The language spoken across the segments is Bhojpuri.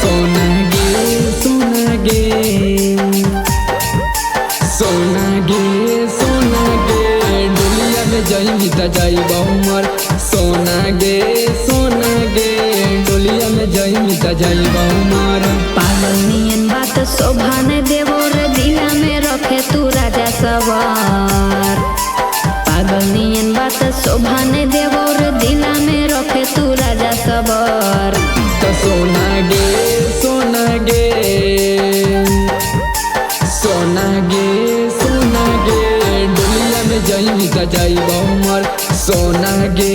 सोना गे सोना गे सोना गे सोना गे डोलिया में जाई त जाइब उमर। सोना गे डोलिया में जाई त जाइब उमर। पागल नियन बात शोभा न देवो रे दिला में रखे तू राजा सवार। पागल नियन बात शोभा न देवो रे दिला में रखे तू राजा सवार। तो सोना गे सोना गे सोना गे सोना गे डोलिया में जाई त जाइब उमर। सोना गे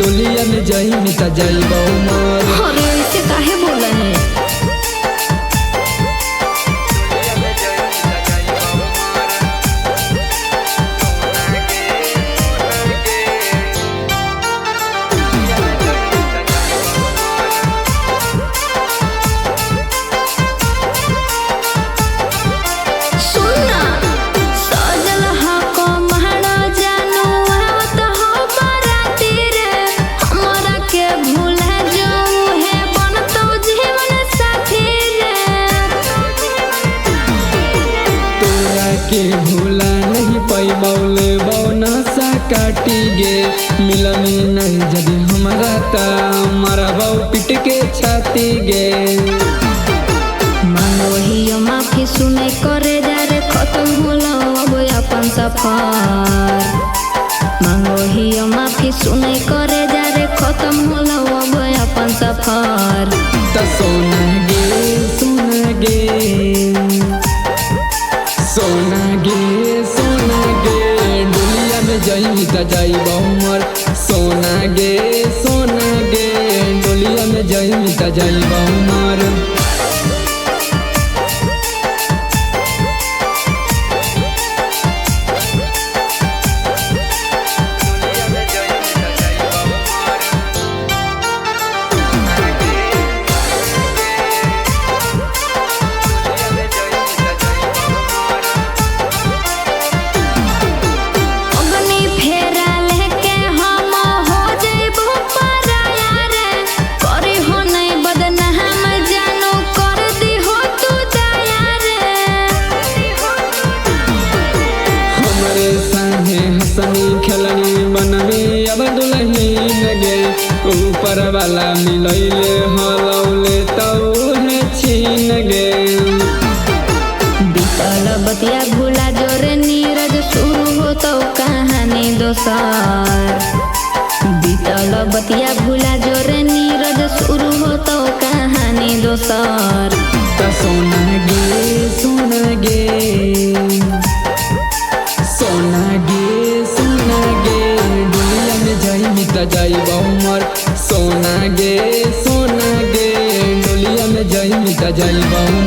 डोलिया में जाई त जाइब उमर। अरे ऐसे काहे बोला है? के भूला नहीं पैबौले बौना सा काटी गे। मिलनी नहीं जदि हमारा ता मरबौ पिट के छाती गे। मांगो ही माफी सुने करे जा रे खत्म होला अब अपन सफर। मांगो ही माफी सुने करे जा रे खत्म होला अब अपन सफर। त सोना गे सोना गे सोना गे डोलिया में जाई त जाइब उमर। सोना गे डोलिया में जाई त जाइब उमर। खेलनी बननी अब दुल्हन गे। ऊपर वाला मिलैले हलौले तौहे छीन गे। बीतल बतिया भूला जोरे नीरज शुरू हो तो कहानी दोसर। बीतल बतिया भूला जोरे नीरज शुरू हो तो कहानी दोसर। त सोना गे सोना गे सोना गे डोलिया में जाई त जाइब उमर। सोना गे डोलिया में जाई त जाइब उमर।